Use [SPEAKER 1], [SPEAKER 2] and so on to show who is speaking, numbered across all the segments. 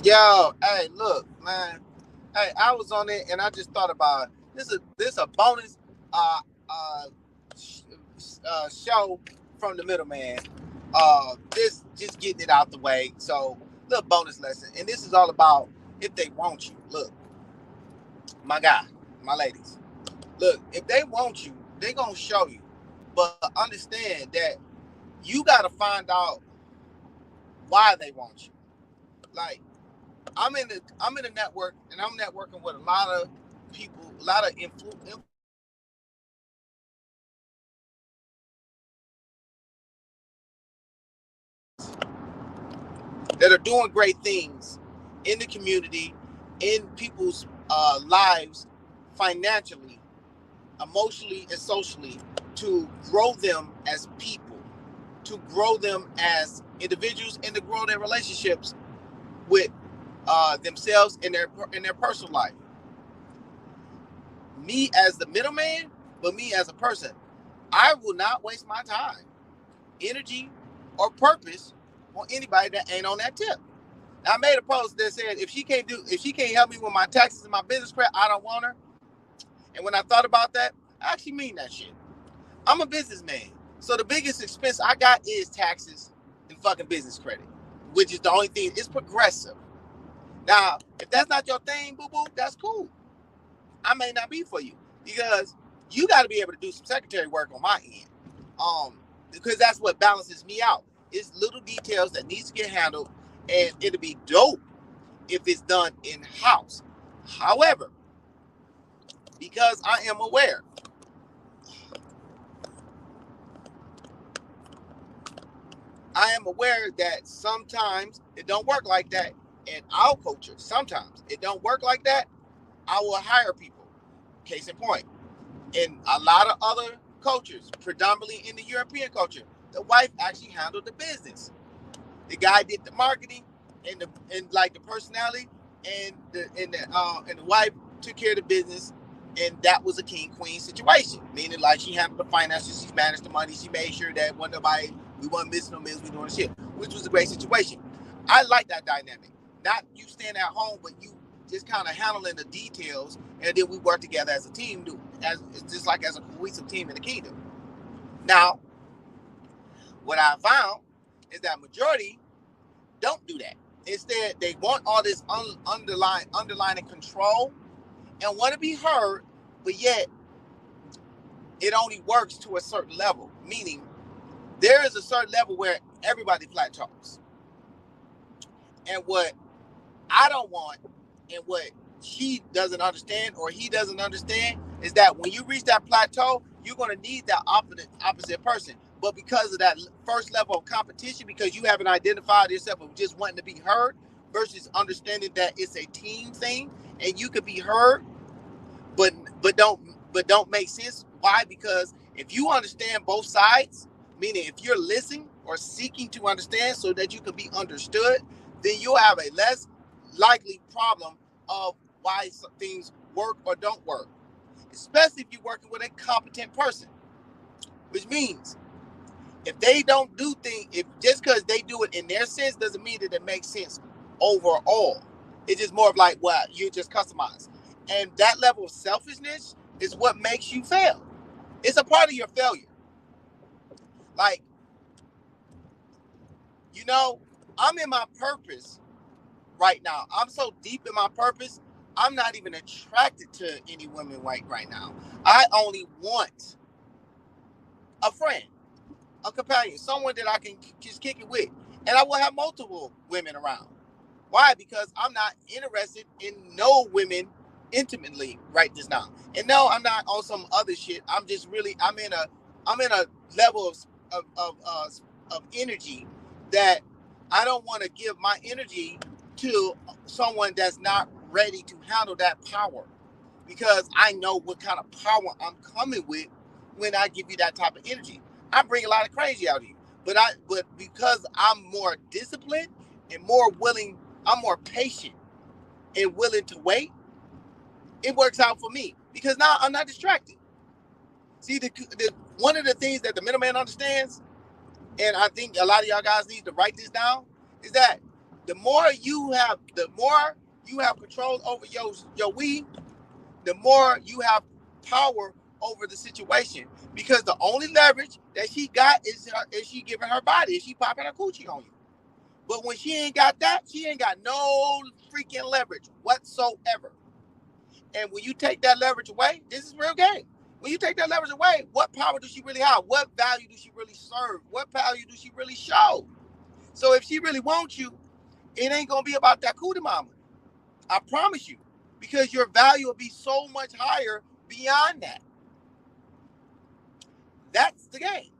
[SPEAKER 1] Yo, hey, look, man. Hey, I was on it and I just thought about this a bonus uh uh, sh- show from the middleman. This just getting it out the way. So little bonus lesson, and this is all about if they want you. Look, my guy, my ladies. Look, if they want you, they gonna show you. But understand that you gotta find out why they want you. Like I'm in a network and I'm networking with a lot of people, a lot of influencers that are doing great things in the community, in people's lives, financially, emotionally, and socially, to grow them as people, to grow them as individuals, and to grow their relationships with themselves in their personal life. Me as the middleman, but me as a person, I will not waste my time, energy, or purpose on anybody that ain't on that tip. Now, I made a post that said if she can't help me with my taxes and my business credit, I don't want her. And when I thought about that, I actually mean that shit. I'm a businessman, so the biggest expense I got is taxes and fucking business credit, which is the only thing. It's progressive. Now, if that's not your thing, boo boo, that's cool. I may not be for you because you got to be able to do some secretary work on my end. Because that's what balances me out. It's little details that needs to get handled, and it'll be dope if it's done in house. However, because I am aware that sometimes it don't work like that in our culture. Sometimes it don't work like that. I will hire people. Case in point, in a lot of other cultures, predominantly in the European culture, the wife actually handled the business. The guy did the marketing and like the personality, and the wife took care of the business, and that was a king queen situation. Meaning like she handled the finances, she managed the money, she made sure that when nobody we weren't missing no meals, we doing shit, which was a great situation. I like that dynamic. Not you staying at home, but you just kind of handling the details, and then we work together as a team, as just like as a cohesive team in the kingdom. Now, what I found is that majority don't do that. Instead, they want all this underlying control and want to be heard, but yet it only works to a certain level. Meaning, there is a certain level where everybody plateaus, and what I don't want, and what she doesn't understand or he doesn't understand, is that when you reach that plateau, you're going to need that opposite person. But because of that first level of competition, because you haven't identified yourself of just wanting to be heard versus understanding that it's a team thing, and you could be heard, but but don't don't make sense. Why? Because if you understand both sides, meaning if you're listening or seeking to understand so that you can be understood, then you'll have a less likely problem of why some things work or don't work. Especially if you're working with a competent person, which means if they don't do things, if just because they do it in their sense doesn't mean that it makes sense overall. It's just more of like, well, you just customize. And that level of selfishness is what makes you fail. It's a part of your failure. Like, you know, I'm in my purpose right now. I'm so deep in my purpose, I'm not even attracted to any women right now. I only want a friend, a companion, someone that I can just kick it with. And I will have multiple women around. Why? Because I'm not interested in no women intimately right this now. And no, I'm not on some other shit. I'm just really I'm in a level of energy that I don't want to give my energy to someone that's not ready to handle that power, because I know what kind of power I'm coming with when I give you that type of energy. I bring a lot of crazy out of you, but because I'm more disciplined and more willing, I'm more patient and willing to wait. It works out for me because now I'm not distracted. See, the one of the things that the middleman understands, and I think a lot of y'all guys need to write this down, is that The more you have control over your we, the more you have power over the situation. Because the only leverage that she got is she giving her body, is she popping her coochie on you. But when she ain't got that, she ain't got no freaking leverage whatsoever. And when you take that leverage away, this is real game. When you take that leverage away, what power does she really have? What value does she really serve? What value does she really show? So if she really wants you, it ain't gonna be about that cootie mama. I promise you, because your value will be so much higher beyond that. That's the game.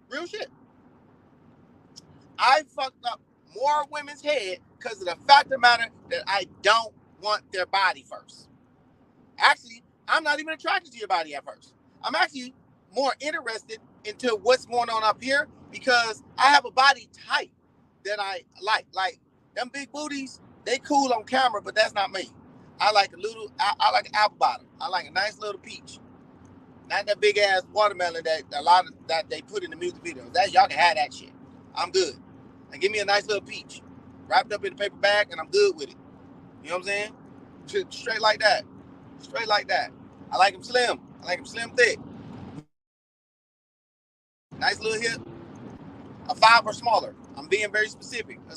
[SPEAKER 1] Real shit. I fucked up more women's head because of the fact of the matter that I don't want their body first. Actually, I'm not even attracted to your body at first. I'm actually more interested into what's going on up here because I have a body type that I like. Like them big booties, they cool on camera, but that's not me. I like I like an apple bottom. I like a nice little peach. Not that big ass watermelon that a lot of that they put in the music videos. That y'all can have that shit. I'm good. And give me a nice little peach, wrapped up in a paper bag, and I'm good with it. You know what I'm saying? Straight like that. Straight like that. I like them slim. I like them slim thick. Nice little hip. A 5 or smaller. I'm being very specific. A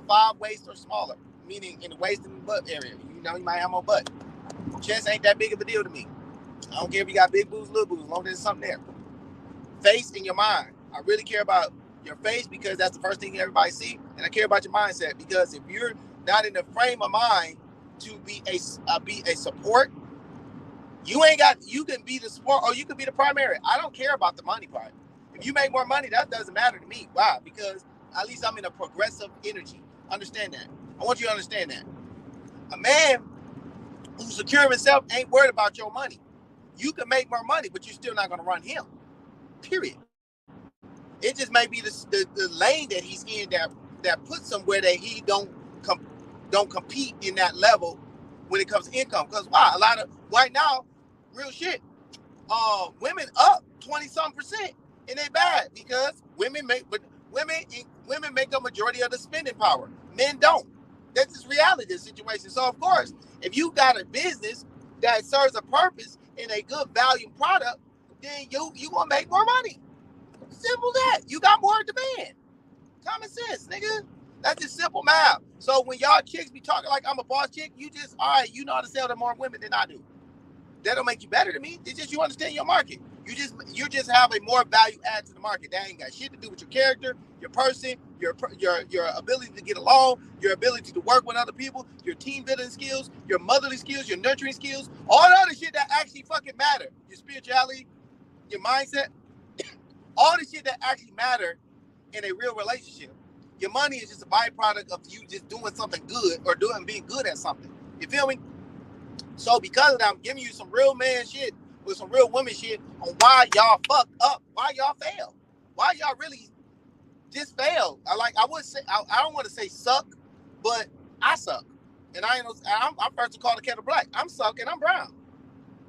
[SPEAKER 1] 5 waist or smaller, meaning in the waist and the butt area. You know, you might have more butt. Chest ain't that big of a deal to me. I don't care if you got big boobs, little boobs, as long as there's something there. Face in your mind. I really care about your face because that's the first thing everybody see, and I care about your mindset because if you're not in the frame of mind to be a support, you can be the support or you can be the primary. I don't care about the money part. If you make more money, that doesn't matter to me. Why? Because at least I'm in a progressive energy. Understand that. I want you to understand that. A man who's secure of himself ain't worried about your money. You can make more money, but you're still not going to run him. Period. It just may be the lane that he's in that puts him where that he don't compete in that level when it comes to income. Because why? A lot of right now, real shit. Women up 20-some%, and they bad because women make the majority of the spending power. Men don't. That's just reality of the situation. So of course, if you got a business that serves a purpose and a good value product, then you gonna make more money. Simple that. You got more demand. Common sense, nigga. That's just simple math. So when y'all chicks be talking like I'm a boss chick, you just, all right, you know how to sell to more women than I do. That don't make you better than me. It's just you understand your market. You just have a more value add to the market. That ain't got shit to do with your character, your person, your ability to get along, your ability to work with other people, your team building skills, your motherly skills, your nurturing skills, all the other shit that actually fucking matter. Your spirituality, your mindset, all the shit that actually matter in a real relationship. Your money is just a byproduct of you just doing something good or being good at something. You feel me? So because of that, I'm giving you some real man shit with some real women shit on why y'all fucked up, why y'all failed, why y'all really just failed. I would say I don't want to say suck, but I suck, and I'm first to call the kettle black. I'm suck and I'm brown.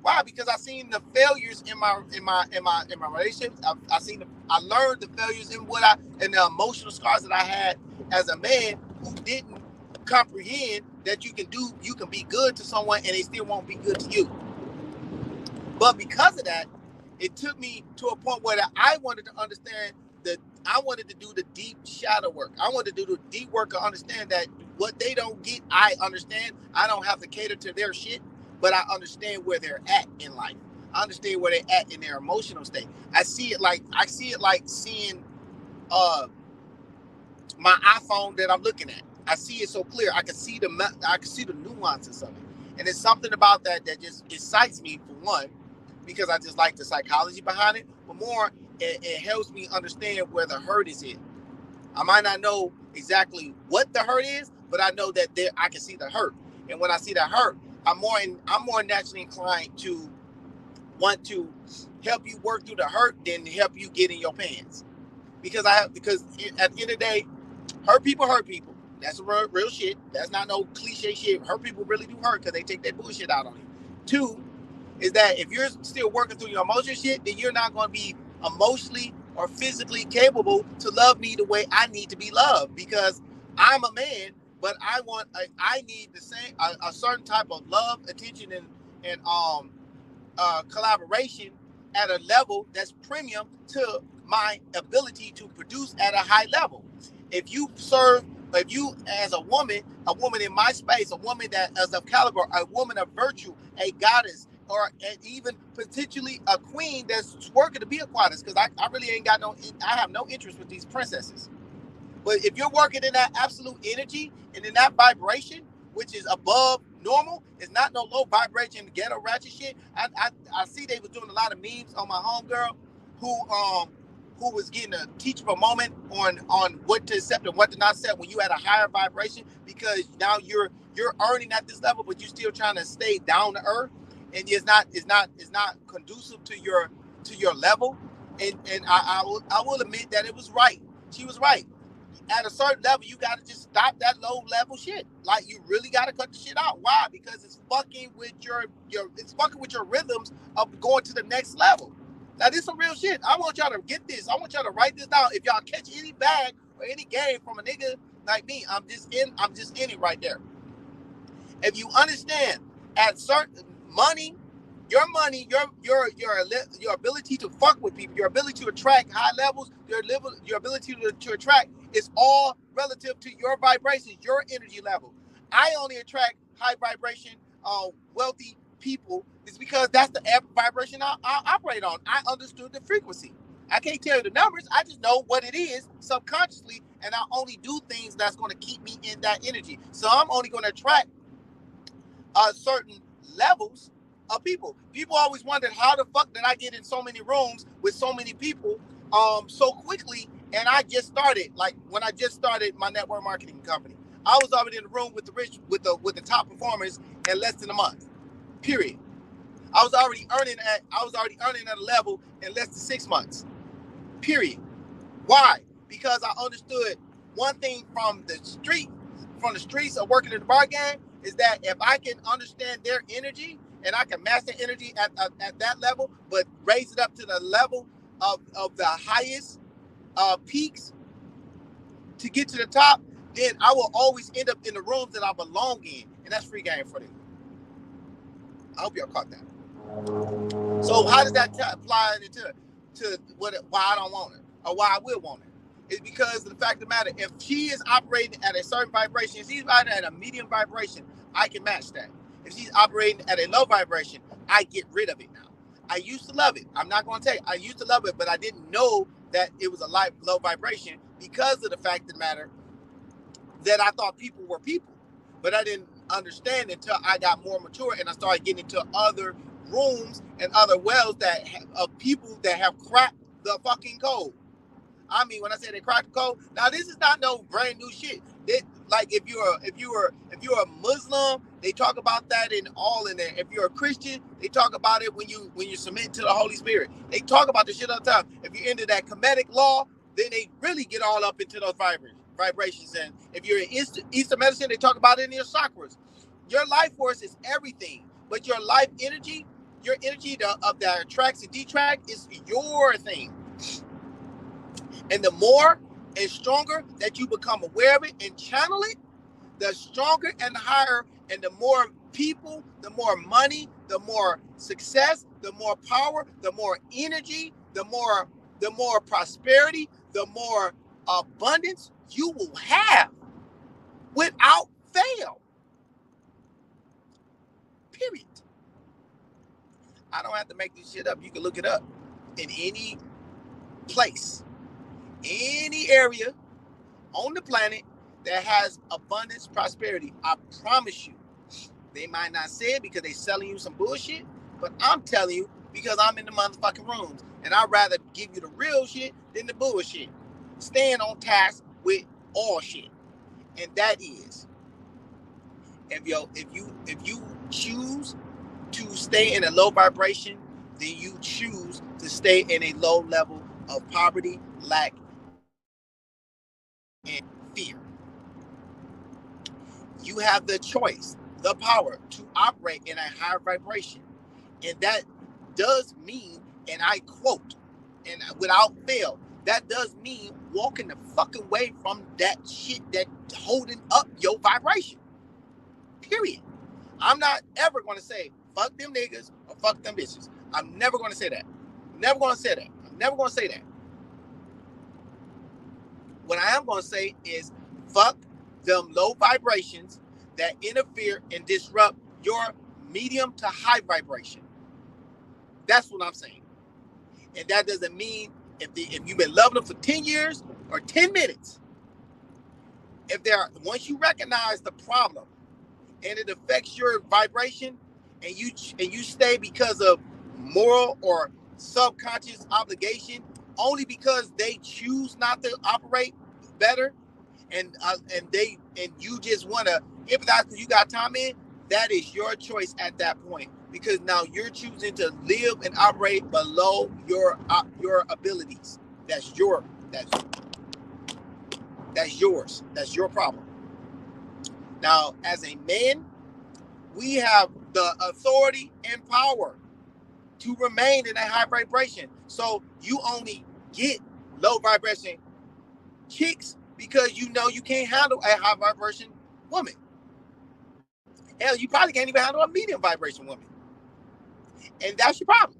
[SPEAKER 1] Why? Because I seen the failures in my relationships. I learned the failures in the emotional scars that I had as a man who didn't comprehend that you can be good to someone and they still won't be good to you. But because of that, it took me to a point where I wanted to understand that I wanted to do the deep shadow work. I wanted to do the deep work to understand that what they don't get, I understand. I don't have to cater to their shit, but I understand where they're at in life. I understand where they're at in their emotional state. I see it like seeing my iPhone that I'm looking at. I see it so clear. I can see the nuances of it, and it's something about that just excites me for one, because I just like the psychology behind it. But more, it helps me understand where the hurt is in. I might not know exactly what the hurt is, but I know that I can see the hurt, and when I see the hurt, I'm more naturally inclined to want to help you work through the hurt than help you get in your pants. Because at the end of the day, hurt people. That's real shit. That's not no cliche shit. Hurt people really do hurt because they take that bullshit out on you. 2 is that if you're still working through your emotional shit, then you're not going to be emotionally or physically capable to love me the way I need to be loved. Because I'm a man, but I need the same a certain type of love, attention, and collaboration at a level that's premium to my ability to produce at a high level. If you serve, if you as a woman in my space, a woman that is of caliber, a woman of virtue, a goddess, or even potentially a queen that's working to be a goddess, because I really ain't got no, I have no interest with these princesses. But if you're working in that absolute energy and in that vibration, which is above normal, it's not no low vibration ghetto ratchet shit. I see they was doing a lot of memes on my homegirl who was getting a teachable moment on what to accept and what to not accept when you at a higher vibration, because now you're earning at this level, but you're still trying to stay down to earth, and it's not conducive to your level. And I will admit that it was right. She was right. At a certain level, you got to just stop that low level shit. Like, you really got to cut the shit out. Why? Because it's fucking with your it's fucking with your rhythms of going to the next level. Now, this is some real shit. I want y'all to get this. I want y'all to write this down. If y'all catch any bag or any game from a nigga like me, I'm just in it right there. If you understand, at certain money, your ability to fuck with people, your ability to attract high levels, your ability to attract is all relative to your vibrations, your energy level. I only attract high vibration, wealthy people is because that's the vibration I operate on. I understood the frequency. I can't tell you the numbers. I just know what it is subconsciously, and I only do things that's going to keep me in that energy. So I'm only going to attract certain levels of people. People always wondered how the fuck did I get in so many rooms with so many people so quickly. And I just started, like when I just started my network marketing company, I was already in the room with the rich, with the top performers in less than a month. Period. I was already earning at a level in less than 6 months. Period. Why? Because I understood one thing from the streets of working in the bar game, is that if I can understand their energy and I can match their energy at that level, but raise it up to the level of the highest peaks to get to the top, then I will always end up in the rooms that I belong in, and that's free game for them. I hope y'all caught that. So how does that apply to why I don't want it or why I will want it? It's because of the fact of the matter, if she is operating at a certain vibration, if she's operating at a medium vibration, I can match that. If she's operating at a low vibration, I get rid of it now. I used to love it. I'm not going to tell you. I used to love it, but I didn't know that it was a low vibration because of the fact of the matter that I thought people were people. But I didn't understand until I got more mature and I started getting into other rooms and other wells of people that have cracked the fucking code. I mean, when I say they cracked the code, now this is not no brand new shit. Like if you're a Muslim, they talk about that in there. If you're a Christian, they talk about it when you submit to the Holy Spirit. They talk about the shit all the time. If you're into that Kemetic law, then they really get all up into those vibrations. And if you're in Eastern medicine, they talk about it in your chakras. Your life force is everything, but your life energy, of that attracts and detracts is your thing. And the more and stronger that you become aware of it and channel it, the stronger and higher, and the more people, the more money, the more success, the more power, the more energy, the more prosperity, the more abundance you will have without fail. Period. I don't have to make this shit up. You can look it up in any place, any area on the planet that has abundance, prosperity. I promise you. They might not say it because they selling you some bullshit, but I'm telling you because I'm in the motherfucking rooms, and I'd rather give you the real shit than the bullshit. Staying on task with all shit, and that is if you choose to stay in a low vibration, then you choose to stay in a low level of poverty, lack, and fear. You have the choice, the power to operate in a higher vibration. And that does mean, and I quote, and without fail, that does mean walking the fucking way from that shit that holding up your vibration. Period. I'm not ever going to say fuck them niggas or fuck them bitches. I'm never going to say that. Never going to say that. I'm never going to say that. What I am going to say is fuck them low vibrations that interfere and disrupt your medium to high vibration. That's what I'm saying. And that doesn't mean if you've been loving them for 10 years or 10 minutes, once you recognize the problem and it affects your vibration and you stay because of moral or subconscious obligation, only because they choose not to operate better, and you just want to empathize because you got time in, that is your choice at that point, because now you're choosing to live and operate below your abilities. That's yours. That's your problem. Now, as a man, we have the authority and power to remain in a high vibration. So you only get low vibration chicks because you know you can't handle a high vibration woman. Hell, you probably can't even handle a medium vibration woman. And that's your problem.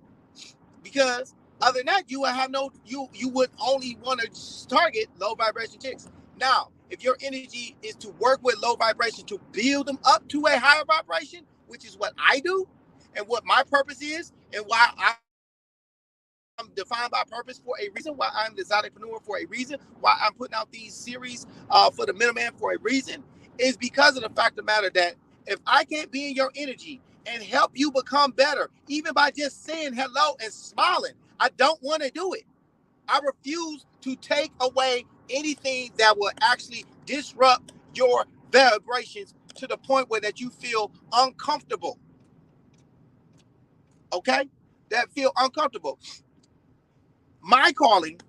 [SPEAKER 1] Because other than that, you would only want to target low vibration chicks. Now, if your energy is to work with low vibration to build them up to a higher vibration, which is what I do, and what my purpose is, and why I'm defined by purpose for a reason, why I'm the Zodipreneur for a reason, why I'm putting out these series for the middleman for a reason, is because of the fact of the matter that if I can't be in your energy and help you become better, even by just saying hello and smiling, I don't want to do it. I refuse to take away anything that will actually disrupt your vibrations to the point where that you feel uncomfortable. Okay? That feel uncomfortable. My calling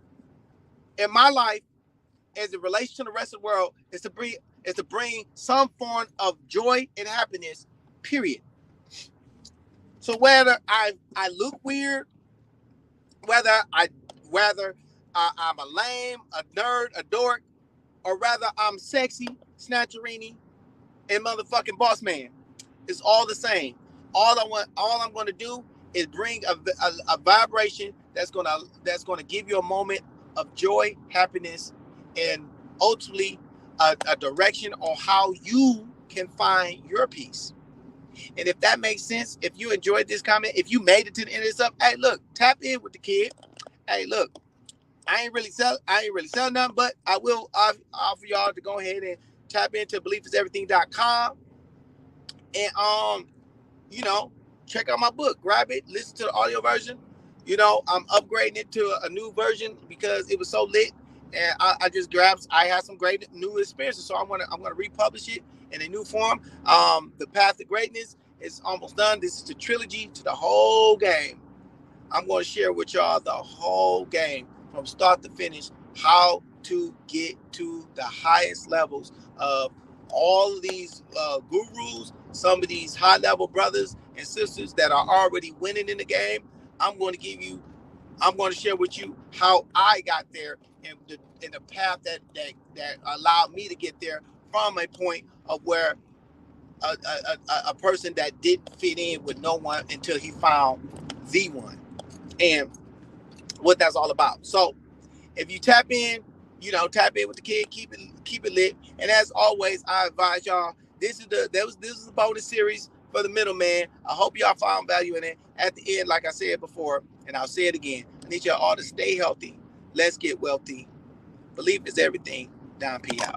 [SPEAKER 1] in my life as a relation to the rest of the world is to bring some form of joy and happiness, period. So whether I look weird, whether I'm a lame, a nerd, a dork, or rather I'm sexy, snatcherini, and motherfucking boss man, it's all the same. All I'm going to do is bring a vibration that's gonna give you a moment of joy, happiness, and ultimately a direction on how you can find your peace. And if that makes sense, if you enjoyed this comment, if you made it to the end of this stuff, hey, look, tap in with the kid. Hey, look, I ain't really sell nothing, but I will offer y'all to go ahead and tap into beliefiseverything.com and check out my book, grab it, listen to the audio version. I'm upgrading it to a new version because it was so lit, and I had some great new experiences, so I'm gonna republish it in a new form. The Path to Greatness is almost done. This is the trilogy to the whole game. I'm going to share with y'all the whole game from start to finish, how to get to the highest levels of all of these gurus, some of these high-level brothers and sisters that are already winning in the game. I'm going to share with you how I got there and the path that allowed me to get there from a point of where a person that didn't fit in with no one until he found the one, and what that's all about. So if you tap in with the kid, keep it lit. And as always, I advise y'all, this is a bonus series for the middleman. I hope y'all found value in it. At the end, like I said before, and I'll say it again, I need y'all all to stay healthy. Let's get wealthy. Belief is everything. Don P out.